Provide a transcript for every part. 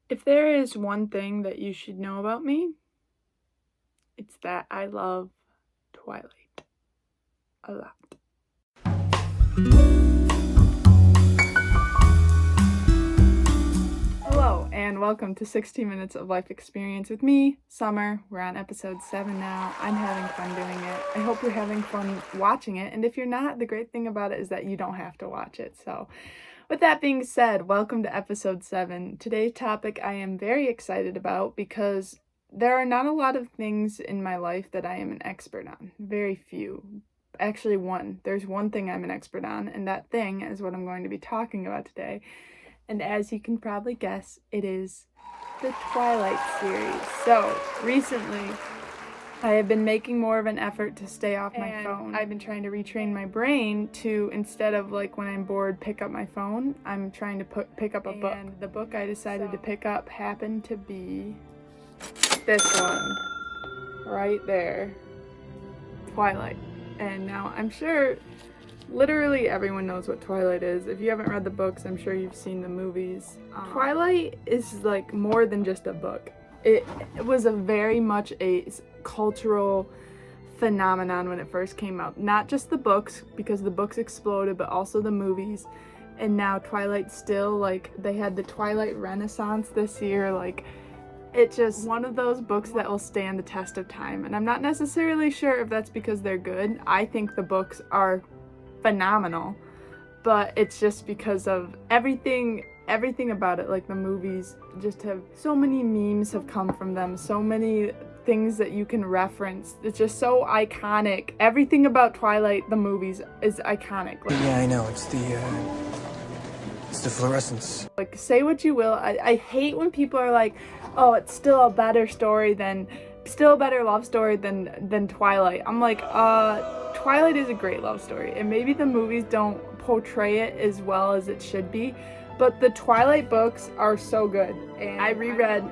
If there is one thing that you should know about me, it's that I love Twilight a lot. Hello, and welcome to 16 Minutes of Life Experience with me, Summer. We're on episode 7 now. I'm having fun doing it. I hope you're having fun watching it, and if you're not, the great thing about it is that you don't have to watch it. So, with that being said, welcome to episode 7. Today's topic I am very excited about because there are not a lot of things in my life that I am an expert on. Very few. Actually, one. There's one thing I'm an expert on, and that thing is what I'm going to be talking about today. And as you can probably guess, it is the Twilight series. So, recently, I have been making more of an effort to stay off my phone. I've been trying to retrain my brain to, instead of like when I'm bored, pick up my phone, I'm trying to pick up a book. And the book I decided to pick up happened to be this one, right there, Twilight. And now I'm sure literally everyone knows what Twilight is. If you haven't read the books, I'm sure you've seen the movies. Twilight is like more than just a book. It was a very much a cultural phenomenon when it first came out. Not just the books, because the books exploded, but also the movies. And now Twilight still, like, they had the Twilight Renaissance this year. Like, it's just one of those books that will stand the test of time. And I'm not necessarily sure if that's because they're good. I think the books are phenomenal, but it's just because of everything about it. Like, the movies just have so many memes have come from them, so many things that you can reference. It's just so iconic. Everything about Twilight, the movies, is iconic. Like, yeah, I know, it's the fluorescence. Like, say what you will, I hate when people are like, oh, it's still a better love story than Twilight. I'm like, Twilight is a great love story, and maybe the movies don't portray it as well as it should be, but the Twilight books are so good. And I've reread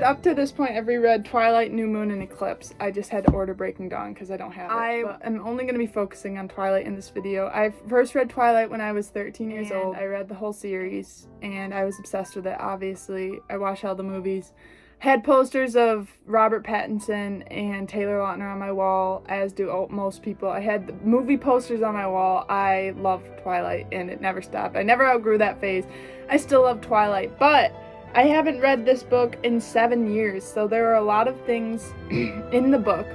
up to this point. I've reread Twilight, New Moon, and Eclipse. I just had to order Breaking Dawn because I don't have it. I am only going to be focusing on Twilight in this video. I first read Twilight when I was 13 years old. I read the whole series, and I was obsessed with it, obviously. I watched all the movies. Had posters of Robert Pattinson and Taylor Lautner on my wall, as do most people. I had the movie posters on my wall. I loved Twilight, and it never stopped. I never outgrew that phase. I still love Twilight, but I haven't read this book in 7 years, so there are a lot of things in the book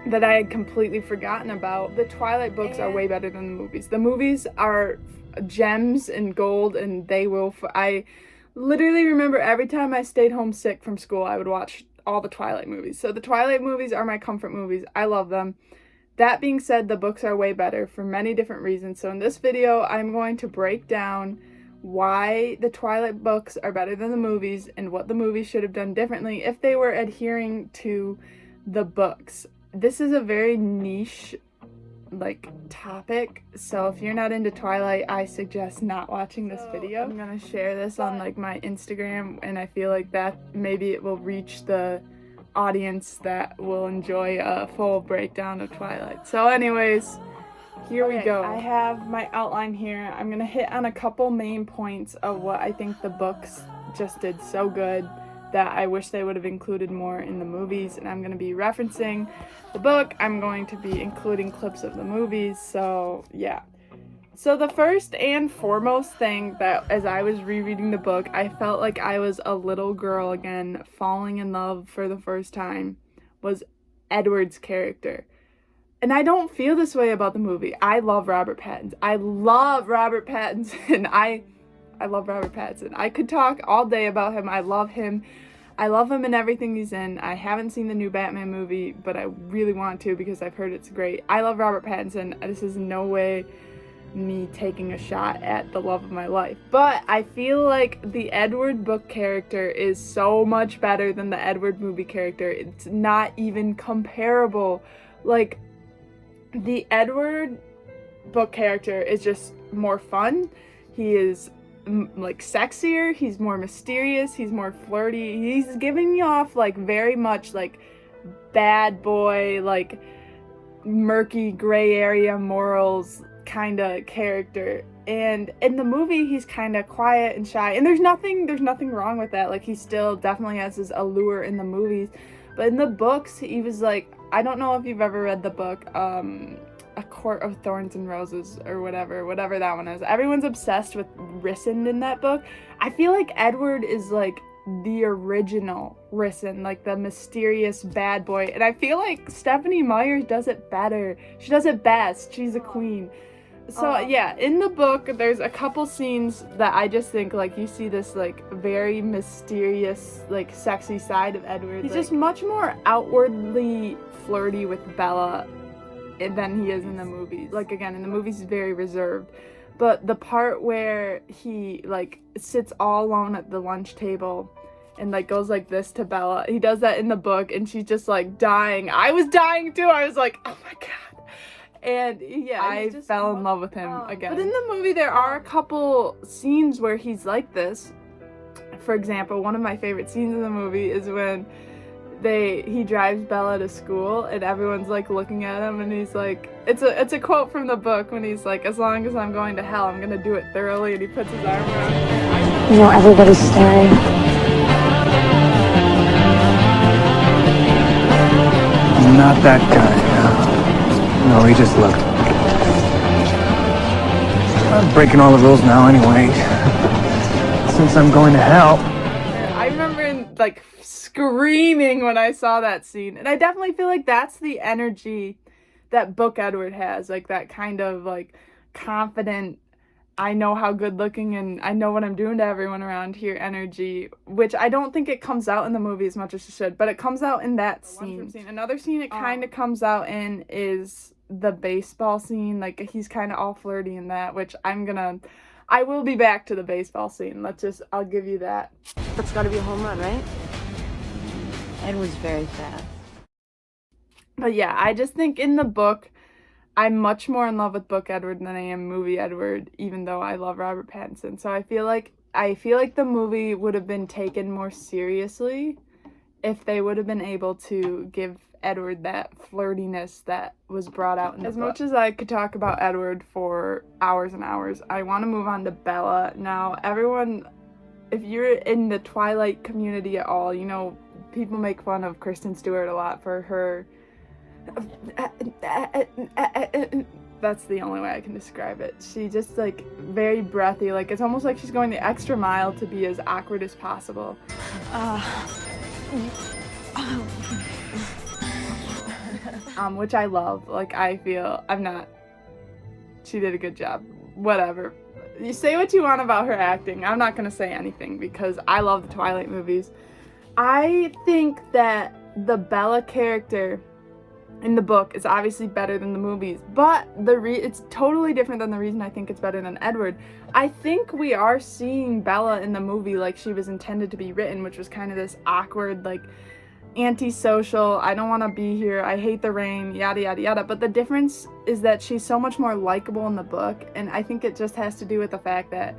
that I had completely forgotten about. The Twilight books are way better than the movies. The movies are gems and gold, and they will... I literally remember every time I stayed home sick from school, I would watch all the Twilight movies. So the Twilight movies are my comfort movies. I love them. That being said, the books are way better for many different reasons. So in this video, I'm going to break down why the Twilight books are better than the movies and what the movies should have done differently if they were adhering to the books. This is a very niche topic, so if you're not into Twilight, I suggest not watching this video. I'm gonna share this on my Instagram, and I feel like that maybe it will reach the audience that will enjoy a full breakdown of Twilight. So anyways, here we go. I have my outline here. I'm gonna hit on a couple main points of what I think the books just did so good that I wish they would have included more in the movies, and I'm going to be referencing the book. I'm going to be including clips of the movies, so yeah. So the first and foremost thing that, as I was rereading the book, I felt like I was a little girl again, falling in love for the first time, was Edward's character. And I don't feel this way about the movie. I love Robert Pattinson. I love Robert Pattinson. I love Robert Pattinson. I could talk all day about him. I love him. I love him in everything he's in. I haven't seen the new Batman movie, but I really want to because I've heard it's great. I love Robert Pattinson. This is no way me taking a shot at the love of my life. But I feel like the Edward book character is so much better than the Edward movie character. It's not even comparable. Like, the Edward book character is just more fun. He is sexier, he's more mysterious, he's more flirty, he's giving me off very much bad boy, murky gray area morals kind of character. And in the movie, he's kind of quiet and shy, and there's nothing wrong with that. Like, he still definitely has his allure in the movies, but in the books, he was like, I don't know if you've ever read the book, A Court of Thorns and Roses, or whatever that one is. Everyone's obsessed with Rysand in that book. I feel like Edward is like the original Rysand, like the mysterious bad boy, and I feel like Stephenie Meyer does it better. She does it best. She's a queen. So yeah, in the book, there's a couple scenes that I just think, like, you see this, like, very mysterious, like, sexy side of Edward. He's just much more outwardly flirty with Bella than he is in the movies. Like, again, in the movies, he's very reserved. But the part where he, like, sits all alone at the lunch table and, like, goes like this to Bella, he does that in the book, and she's just, like, dying. I was dying, too. I was like, oh, my God. And yeah, I fell in love with him again. But in the movie, there are a couple scenes where he's like this. For example, one of my favorite scenes in the movie is when he drives Bella to school, and everyone's like looking at him, and he's like, it's a quote from the book when he's like, as long as I'm going to hell, I'm gonna do it thoroughly, and he puts his arm around her. You know, everybody's staring. Not that guy. No, he just looked. I'm breaking all the rules now anyway. Since I'm going to hell. I remember like screaming when I saw that scene. And I definitely feel like that's the energy that Book Edward has. Like that kind of like confident, I know how good looking and I know what I'm doing to everyone around here energy, which I don't think it comes out in the movie as much as it should, but it comes out in that scene. Another scene it kind of comes out in is the baseball scene. Like, he's kind of all flirty in that, which I will be back to the baseball scene. I'll give you that. That's gotta be a home run, right? Edward's very fast. But yeah, I just think in the book, I'm much more in love with Book Edward than I am movie Edward, even though I love Robert Pattinson. So I feel like the movie would have been taken more seriously if they would have been able to give Edward that flirtiness that was brought out in the book. As much as I could talk about Edward for hours and hours, I want to move on to Bella. Now, everyone, if you're in the Twilight community at all, you know, people make fun of Kristen Stewart a lot for her. That's the only way I can describe it. She just, like, very breathy. Like, it's almost like she's going the extra mile to be as awkward as possible. Which I love. Like, I feel she did a good job. Whatever. You say what you want about her acting. I'm not gonna say anything because I love the Twilight movies. I think that the Bella character in the book is obviously better than the movies, but it's totally different than the reason I think it's better than Edward. I think we are seeing Bella in the movie like she was intended to be written, which was kind of this awkward, like, antisocial, I don't want to be here, I hate the rain, yada yada yada. But the difference is that she's so much more likable in the book, and I think it just has to do with the fact that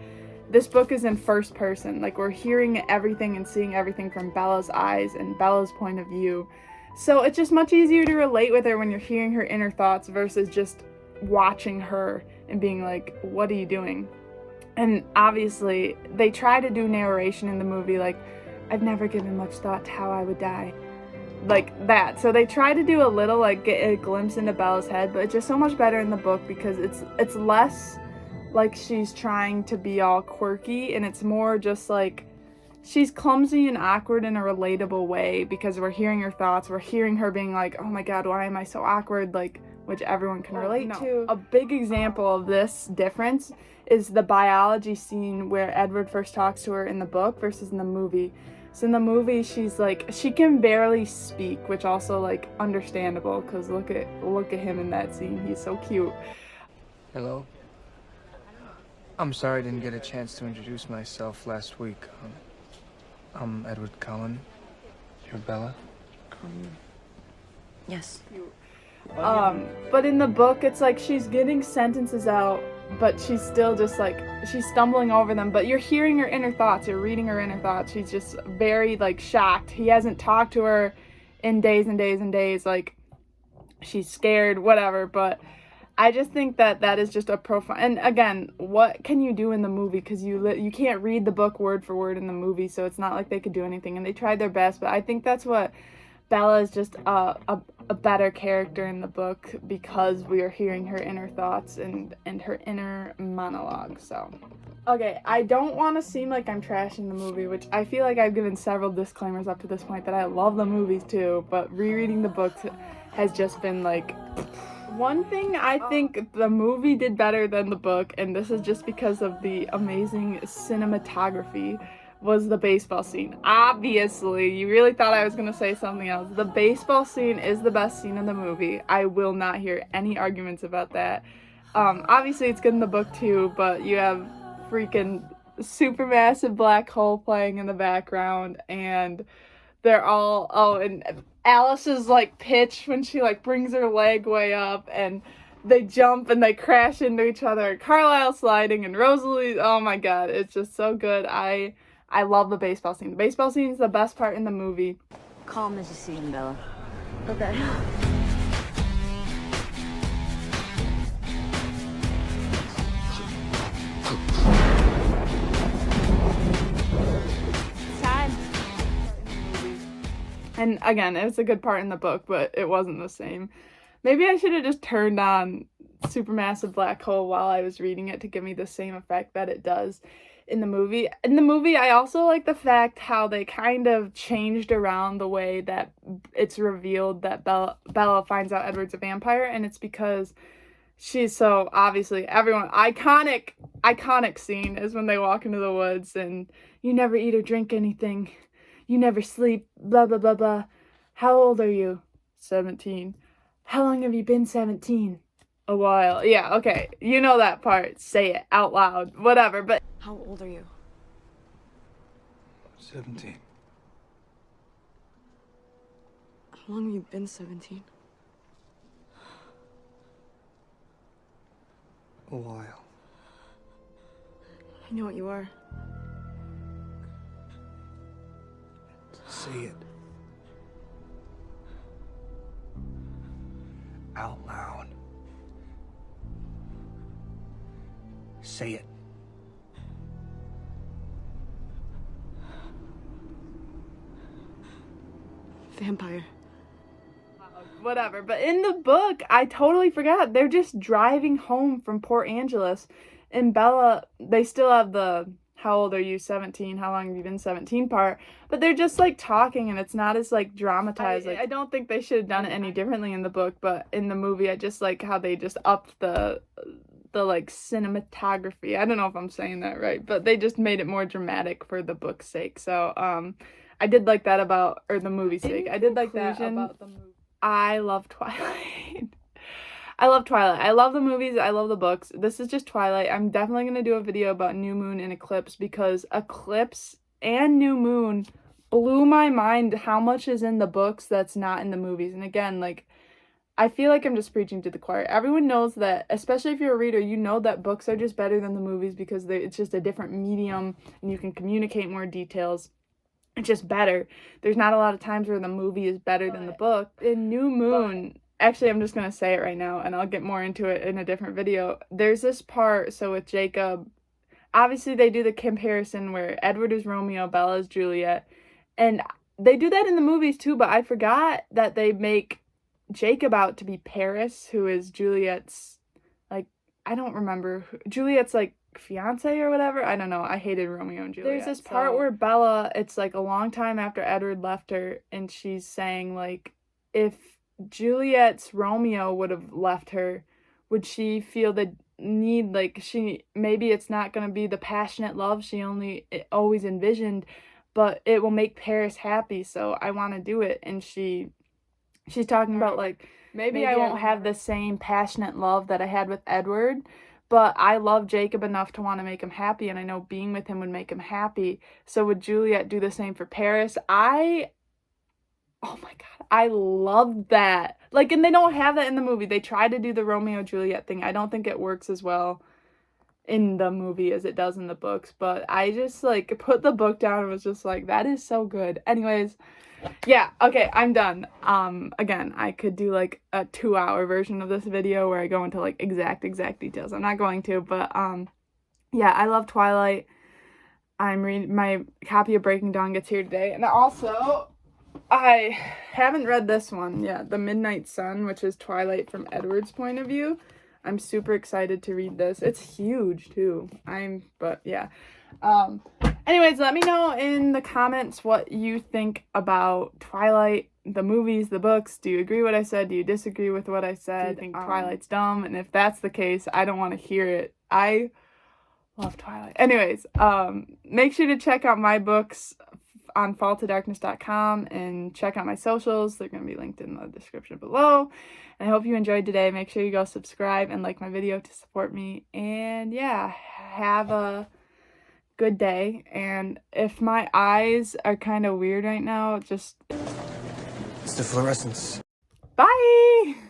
this book is in first person. Like, we're hearing everything and seeing everything from Bella's eyes and Bella's point of view. So it's just much easier to relate with her when you're hearing her inner thoughts versus just watching her and being like, what are you doing? And obviously, they try to do narration in the movie, like, I've never given much thought to how I would die. Like that. So they try to do a little, like, get a glimpse into Bella's head, but it's just so much better in the book because it's less like she's trying to be all quirky, and it's more just like she's clumsy and awkward in a relatable way because we're hearing her thoughts, we're hearing her being like, oh my god, why am I so awkward, like, which everyone can relate to. A big example of this difference is the biology scene where Edward first talks to her in the book versus in the movie. So in the movie, she's like, she can barely speak, which also, like, understandable, because look at him in that scene. He's so cute. Hello. I'm sorry I didn't get a chance to introduce myself last week. I'm Edward Cullen. You're Bella? Yes. But in the book, it's like she's getting sentences out, but she's still just like, she's stumbling over them, but you're hearing her inner thoughts, you're reading her inner thoughts. She's just very, like, shocked. He hasn't talked to her in days and days and days, like, she's scared, whatever, but I just think that that is just a profound, and again, what can you do in the movie, because you can't read the book word for word in the movie, so it's not like they could do anything, and they tried their best, but I think that's what Bella is, just a better character in the book, because we are hearing her inner thoughts and her inner monologue. So okay, I don't want to seem like I'm trashing the movie, which I feel like I've given several disclaimers up to this point that I love the movies too, but rereading the books has just been like, one thing I think the movie did better than the book, and this is just because of the amazing cinematography, was the baseball scene. Obviously, you really thought I was going to say something else. The baseball scene is the best scene in the movie. I will not hear any arguments about that. Obviously, it's good in the book too, but you have freaking supermassive black hole playing in the background, and they're all, oh, and Alice's like pitch when she like brings her leg way up, and they jump and they crash into each other. Carlisle sliding and Rosalie, oh my god, it's just so good. I love the baseball scene. The baseball scene is the best part in the movie. Calm as you see him, Bella. Okay. And again, it was a good part in the book, but it wasn't the same. Maybe I should have just turned on Supermassive Black Hole while I was reading it to give me the same effect that it does in the movie. In the movie, I also like the fact how they kind of changed around the way that it's revealed that Bella finds out Edward's a vampire, and it's because she's so obviously everyone iconic scene is when they walk into the woods and you never eat or drink anything. You never sleep, blah, blah, blah, blah. How old are you? 17. How long have you been 17? A while. Yeah, okay. You know that part. Say it out loud. Whatever, but... How old are you? 17. How long have you been 17? A while. I know what you are. Say it. Out loud. Say it. Vampire. Whatever, but in the book, I totally forgot. They're just driving home from Port Angeles. And Bella, they still have the how old are you, 17, how long have you been 17 part, but they're just like talking, and it's not as like dramatized. I don't think they should have done it any differently in the book, but in the movie I just like how they just upped the like cinematography. I don't know if I'm saying that right, but they just made it more dramatic for the book's sake. So I did like that about, or the movie's sake, I did like that about the movie. I love Twilight. I love Twilight. I love the movies. I love the books. This is just Twilight. I'm definitely going to do a video about New Moon and Eclipse, because Eclipse and New Moon blew my mind how much is in the books that's not in the movies. And again, like, I feel like I'm just preaching to the choir. Everyone knows that, especially if you're a reader, you know that books are just better than the movies because it's just a different medium and you can communicate more details. It's just better. There's not a lot of times where the movie is better than the book. In New Moon... Actually, I'm just going to say it right now, and I'll get more into it in a different video. There's this part, so with Jacob, obviously they do the comparison where Edward is Romeo, Bella is Juliet, and they do that in the movies too, but I forgot that they make Jacob out to be Paris, who is Juliet's, like, I don't remember, Juliet's, like, fiance or whatever. I don't know. I hated Romeo and Juliet. There's this part where Bella, it's, like, a long time after Edward left her, and she's saying, like, if Juliet's Romeo would have left her, would she feel the need, like, maybe it's not going to be the passionate love she always envisioned, but it will make Paris happy, so I want to do it. And she's talking about, like, maybe I won't have the same passionate love that I had with Edward, but I love Jacob enough to want to make him happy, and I know being with him would make him happy. So would Juliet do the same for Paris? Oh my god, I love that. Like, and they don't have that in the movie. They try to do the Romeo and Juliet thing. I don't think it works as well in the movie as it does in the books, but I just like put the book down and was just like, that is so good. Anyways, yeah, okay, I'm done. Again, I could do like a 2-hour version of this video where I go into like exact details. I'm not going to, but yeah, I love Twilight. I'm reading, my copy of Breaking Dawn gets here today, and also I haven't read this one yet, The Midnight Sun, which is Twilight from Edward's point of view. I'm super excited to read this. It's huge too. But yeah. Anyways, let me know in the comments what you think about Twilight, the movies, the books. Do you agree with what I said? Do you disagree with what I said? Do you think Twilight's dumb? And if that's the case, I don't want to hear it. I love Twilight. Anyways, make sure to check out my books on falltodarkness.com and check out my socials. They're going to be linked in the description below. And I hope you enjoyed today. Make sure you go subscribe and like my video to support me. And yeah, have a good day. And if my eyes are kind of weird right now, just... It's the fluorescence. Bye!